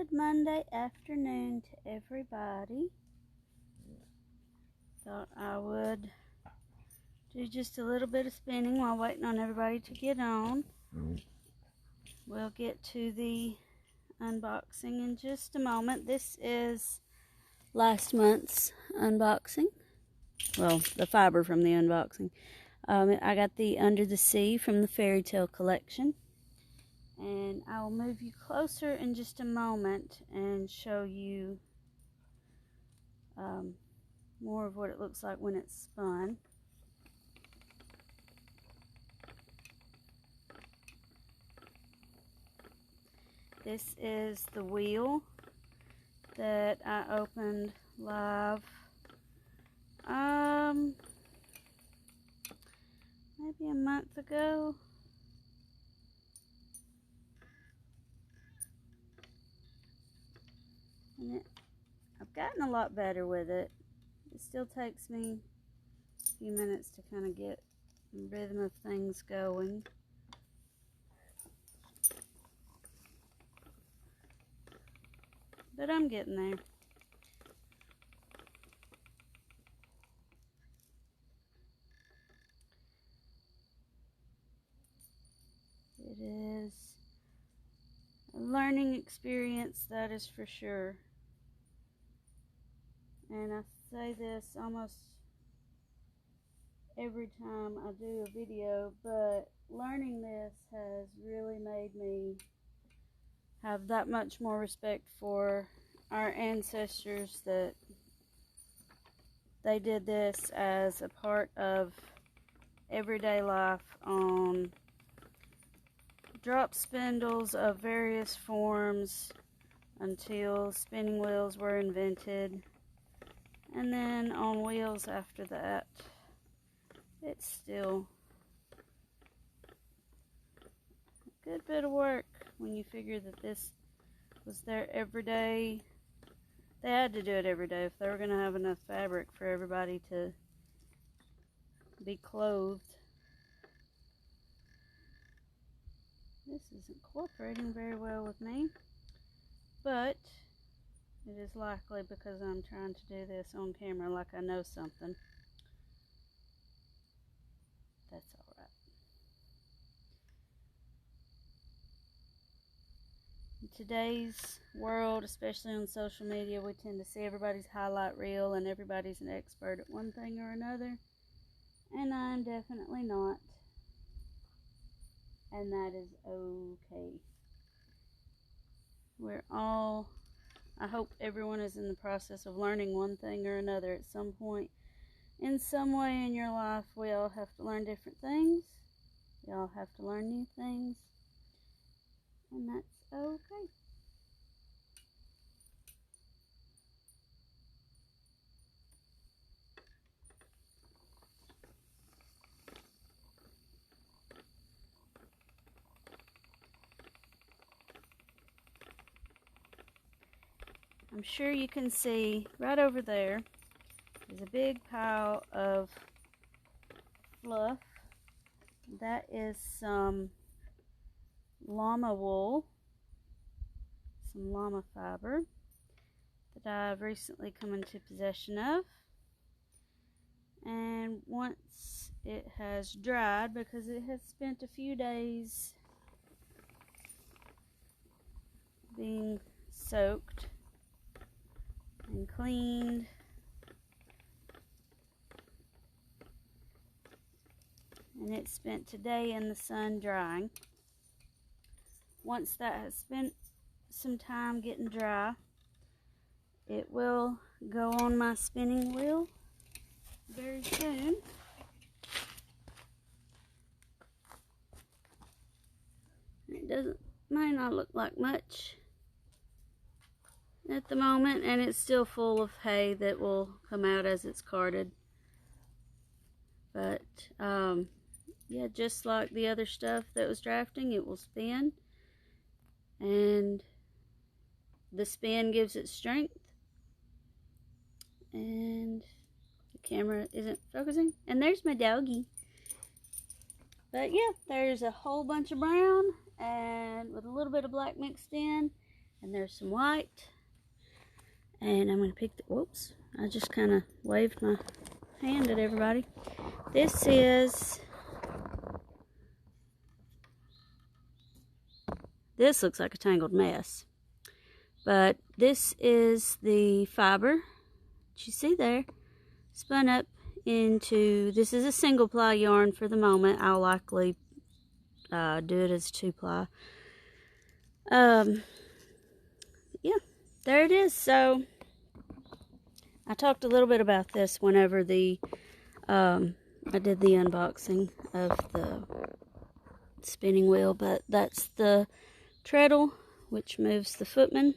Good Monday afternoon to everybody. Thought I would do just a little bit of spinning while waiting on everybody to get on. We'll get to the unboxing in just a moment. This is last month's unboxing. Well, the fiber from the unboxing. I got the Under the Sea from the Fairy Tale collection. And I will move you closer in just a moment and show you more of what it looks like when it's spun. This is the wheel that I opened live maybe a month ago. And I've gotten a lot better with it. It still takes me a few minutes to kind of get the rhythm of things going. But I'm getting there. It is a learning experience, that is for sure. And I say this almost every time I do a video, but learning this has really made me have that much more respect for our ancestors, that they did this as a part of everyday life on drop spindles of various forms until spinning wheels were invented, and then on wheels after that. It's still a good bit of work when you figure that this was their everyday. They had to do it every day if they were going to have enough fabric for everybody to be clothed. This isn't cooperating very well with me, but it is likely because I'm trying to do this on camera like I know something. That's alright. In today's world, especially on social media, we tend to see everybody's highlight reel and everybody's an expert at one thing or another, and I'm definitely not. And that is okay. I hope everyone is in the process of learning one thing or another at some point. In some way in your life, we all have to learn different things. We all have to learn new things. And that's okay. I'm sure you can see right over there is a big pile of fluff. That is some llama wool, some llama fiber that I've recently come into possession of. And once it has dried, because it has spent a few days being soaked and cleaned, and it spent today in the sun drying. Once that has spent some time getting dry, it will go on my spinning wheel very soon. It might not look like much at the moment, and it's still full of hay that will come out as it's carded. But yeah, just like the other stuff that was drafting, it will spin, and the spin gives it strength. And the camera isn't focusing, and there's my doggy. But yeah, there's a whole bunch of brown and with a little bit of black mixed in, And there's some white. And I'm going to pick the, whoops, I just kind of waved my hand at everybody. This looks like a tangled mess. But this is the fiber that you see there, spun up into, this is a single ply yarn for the moment. I'll likely do it as 2-ply. Yeah, there it is. So I talked a little bit about this whenever I did the unboxing of the spinning wheel, but that's the treadle, which moves the footman,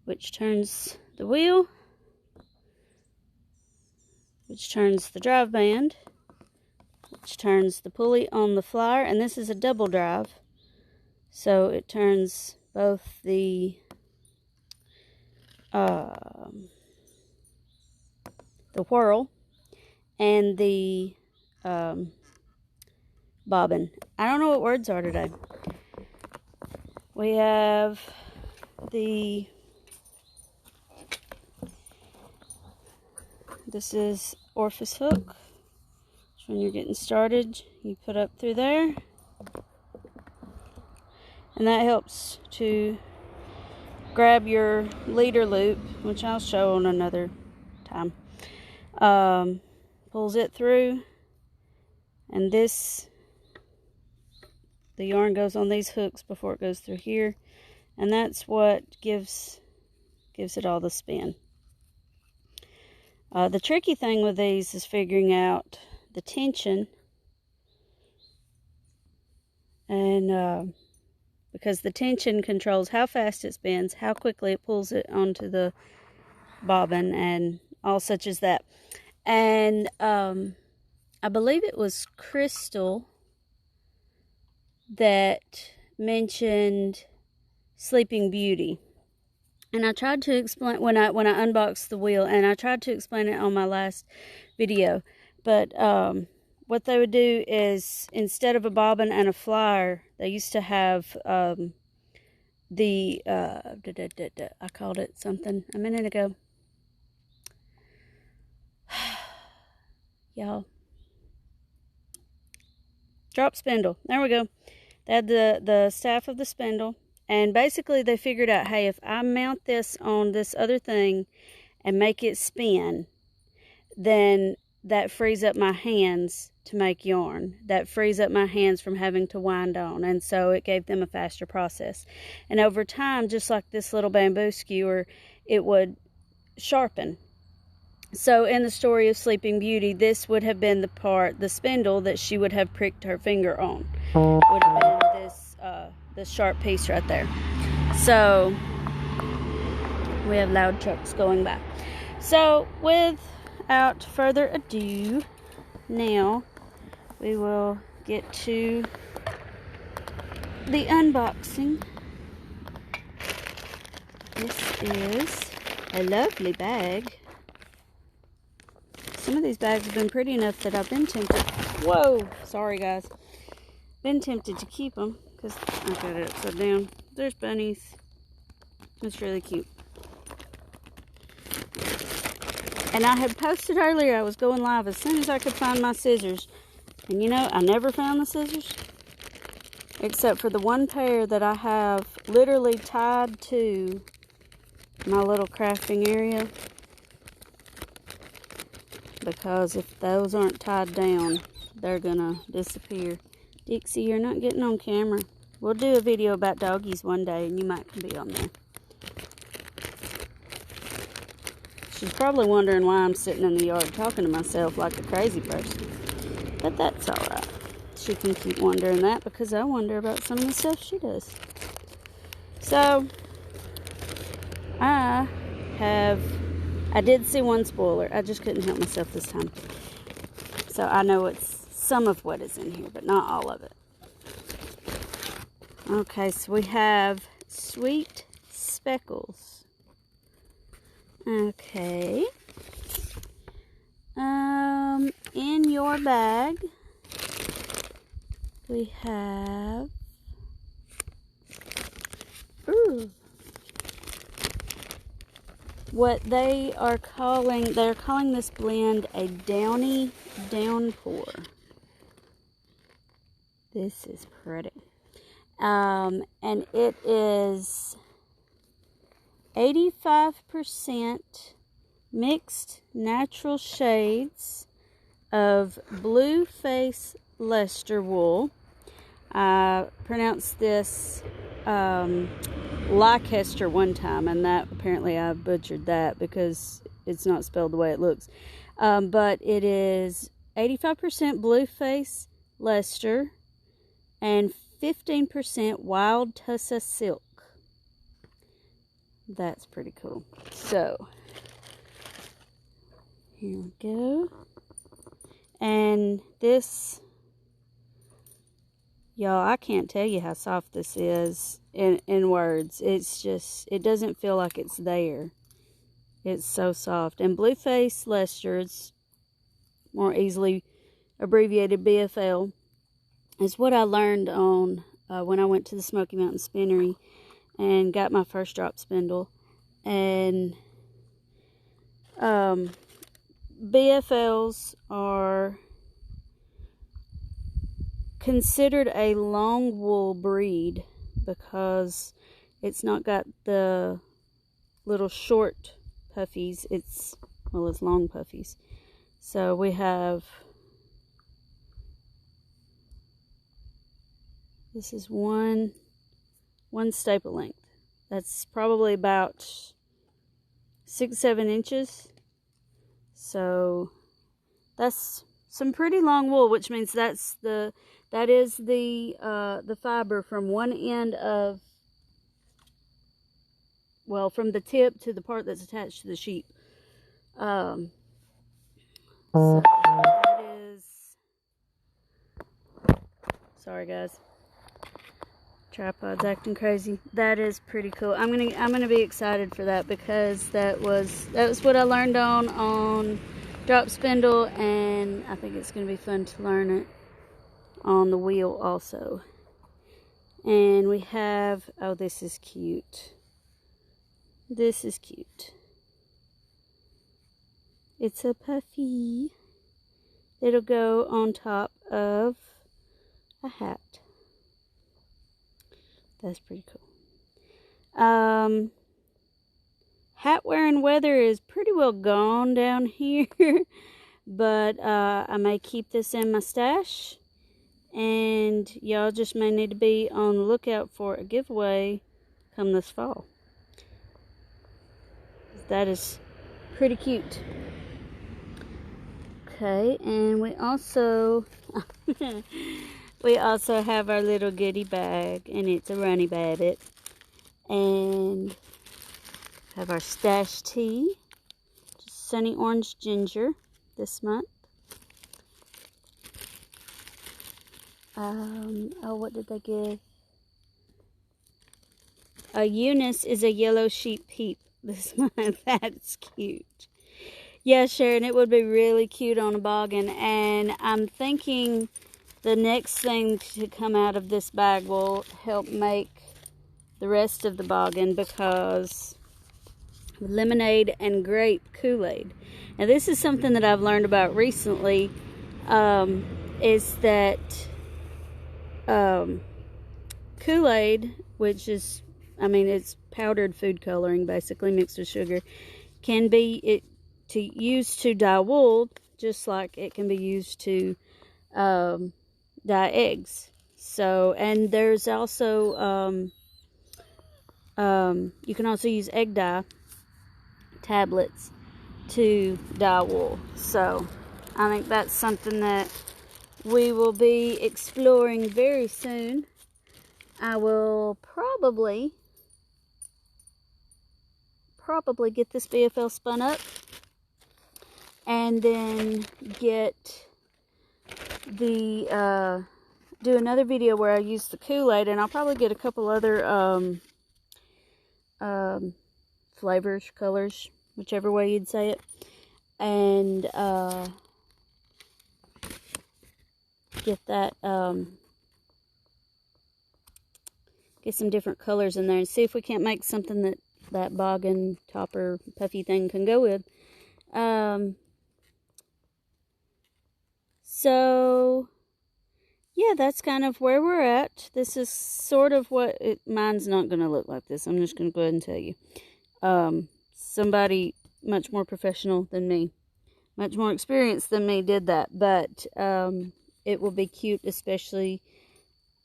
which turns the wheel, which turns the drive band, which turns the pulley on the flyer, and this is a double drive, so it turns both the whirl and the bobbin. I don't know what words are today. We have this is orifice hook, which when you're getting started, you put up through there. And that helps to grab your leader loop, which I'll show on another time. Pulls it through, and the yarn goes on these hooks before it goes through here, and that's what gives it all the spin. The tricky thing with these is figuring out the tension, and because the tension controls how fast it spins, how quickly it pulls it onto the bobbin, and all such as that. And I believe it was Crystal that mentioned Sleeping Beauty. And I tried to explain when I unboxed the wheel, and I tried to explain it on my last video. But what they would do is, instead of a bobbin and a flyer, they used to have I called it something a minute ago. Y'all. Drop spindle. There we go. They had the staff of the spindle. And basically they figured out, hey, if I mount this on this other thing and make it spin, then that frees up my hands to make yarn. That frees up my hands from having to wind on. And so it gave them a faster process. And over time, just like this little bamboo skewer, it would sharpen. So in the story of Sleeping Beauty, this would have been the spindle that she would have pricked her finger on. Would have been this sharp piece right there. So we have loud trucks going by. So without further ado, now we will get to the unboxing. This is a lovely bag. Some of these bags have been pretty enough that I've been tempted. Whoa! Sorry, guys. Been tempted to keep them because I got it upside down. There's bunnies. It's really cute. And I had posted earlier I was going live as soon as I could find my scissors. And you know, I never found the scissors. Except for the one pair that I have literally tied to my little crafting area. Because if those aren't tied down, they're gonna disappear. Dixie, you're not getting on camera. We'll do a video about doggies one day, and you might can be on there. She's probably wondering why I'm sitting in the yard talking to myself like a crazy person. But that's alright. She can keep wondering that because I wonder about some of the stuff she does. So, I did see one spoiler. I just couldn't help myself this time. So I know it's some of what is in here, but not all of it. Okay, so we have Sweet Speckles. Okay. In your bag, we have... what they're calling this blend a Downy Downpour. This is pretty. And it is 85% mixed natural shades of Blueface Leicester wool. I pronounced this Leicester one time, and that apparently I butchered that because it's not spelled the way it looks. But it is 85% Blueface Leicester and 15% Wild Tussa silk. That's pretty cool. So here we go. And this, y'all, I can't tell you how soft this is in words. It's just, it doesn't feel like it's there. It's so soft. And Blueface Leicester, it's more easily abbreviated BFL, is what I learned on when I went to the Smoky Mountain Spinnery and got my first drop spindle. And BFLs are considered a long wool breed because it's not got the little short puffies. It's long puffies. So we have, this is one staple length. That's probably about 6-7 inches. So that's some pretty long wool, which means that is the fiber from one end of, well, from the tip to the part that's attached to the sheep. So that is, sorry guys, tripod's acting crazy. That is pretty cool. I'm gonna be excited for that because that was what I learned on drop spindle, and I think it's gonna be fun to learn it on the wheel also. And we have, oh, this is cute. This is cute. It's a puffy. It'll go on top of a hat. That's pretty cool. Hat wearing weather is pretty well gone down here, but I may keep this in my stash, and y'all just may need to be on the lookout for a giveaway come this fall. That is pretty cute. Okay, and we also have our little goodie bag, and it's a Runny Babbit. And have our stash tea, just Sunny Orange Ginger this month. Oh, what did they give? Eunice is a yellow sheep peep this month. That's cute. Yeah, Sharon, it would be really cute on a boggin. And I'm thinking the next thing to come out of this bag will help make the rest of the boggin, because lemonade and grape Kool-Aid. Now, this is something that I've learned about recently, is that Kool-Aid, which is, I mean, it's powdered food coloring basically mixed with sugar, can be used to dye wool, just like it can be used to dye eggs. So, and there's also you can also use egg dye tablets to dye wool. So I think that's something that we will be exploring very soon. I will probably get this BFL spun up, and then get the do another video where I use the Kool-Aid, and I'll probably get a couple other flavors, colors, whichever way you'd say it, and get some different colors in there and see if we can't make something that boggin topper puffy thing can go with. So yeah, that's kind of where we're at. This is sort of what mine's not going to look like this. I'm just going to go ahead and tell you. Somebody much more professional than me, much more experienced than me did that. But it will be cute, especially,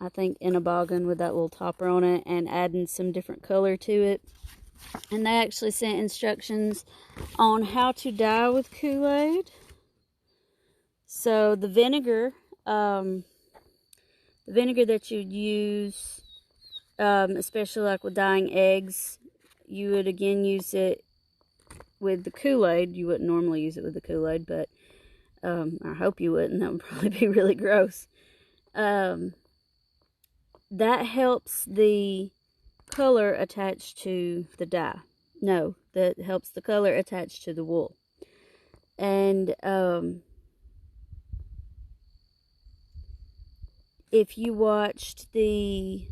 I think, in a boggin with that little topper on it and adding some different color to it. And they actually sent instructions on how to dye with Kool-Aid. So the vinegar that you'd use, especially like with dyeing eggs, you would again use it with the Kool-Aid. You wouldn't normally use it with the Kool-Aid, but I hope you wouldn't. That would probably be really gross. That helps the color attach to the dye. No, that helps the color attach to the wool. And if you watched the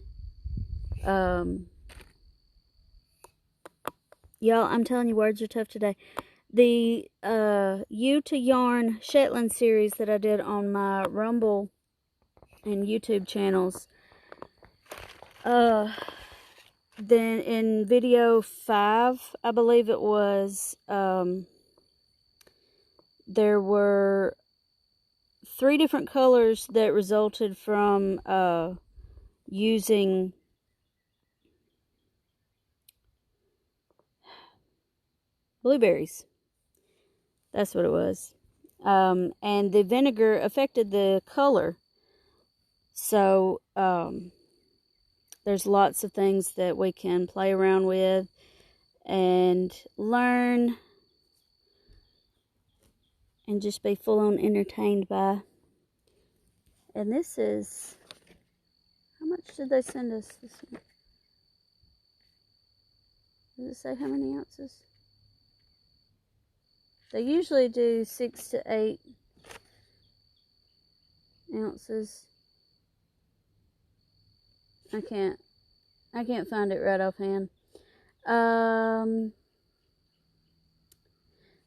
y'all, I'm telling you, words are tough today. The You to Yarn Shetland series that I did on my Rumble and YouTube channels. Then in video 5, I believe it was, there were 3 different colors that resulted from using blueberries. That's what it was. And the vinegar affected the color. So there's lots of things that we can play around with and learn and just be full on entertained by. And this is, how much did they send us this one? Does it say how many ounces? They usually do 6 to 8 ounces. I can't find it right offhand.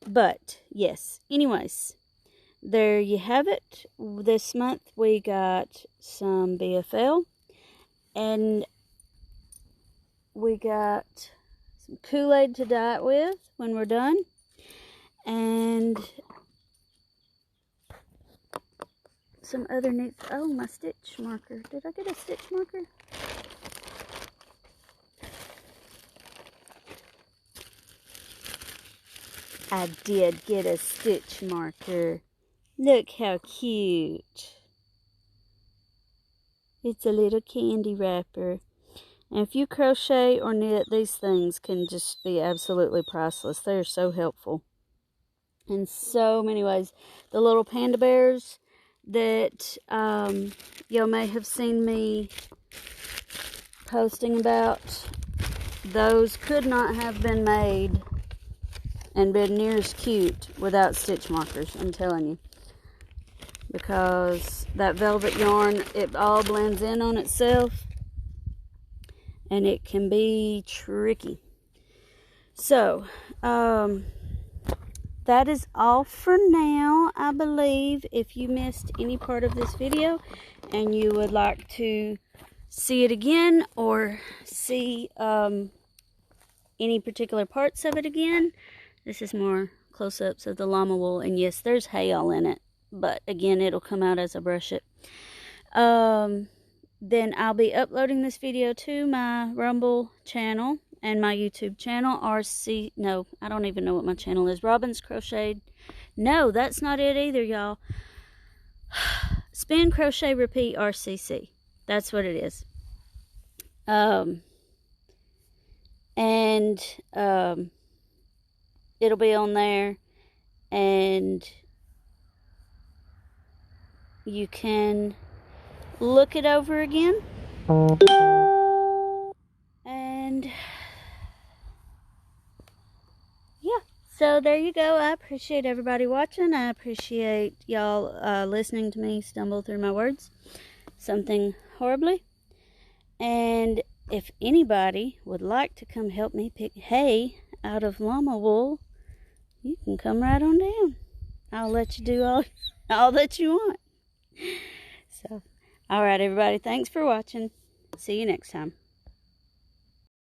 But yes, anyways, there you have it. This month we got some BFL, and we got some Kool-Aid to dye it with when we're done, and some other neat, oh, my stitch marker. Did I get a stitch marker? I did get a stitch marker. Look how cute. It's a little candy wrapper. And if you crochet or knit, these things can just be absolutely priceless. They're so helpful in so many ways. The little panda bears that y'all may have seen me posting about, those could not have been made and been near as cute without stitch markers, I'm telling you. Because that velvet yarn, it all blends in on itself, and it can be tricky. So, that is all for now, I believe. If you missed any part of this video and you would like to see it again or see any particular parts of it again, this is more close-ups of the llama wool. And yes, there's hay all in it, but again, it'll come out as I brush it. Then I'll be uploading this video to my Rumble channel and my YouTube channel, no, I don't even know what my channel is. Robin's Crocheted. No, that's not it either, y'all. Spin, Crochet, Repeat, RCC. That's what it is. It'll be on there, and you can look it over again. And yeah, so there you go. I appreciate everybody watching. I appreciate y'all listening to me stumble through my words, something horribly. And if anybody would like to come help me pick hay out of llama wool, you can come right on down. I'll let you do all that you want. So, all right, everybody. Thanks for watching. See you next time.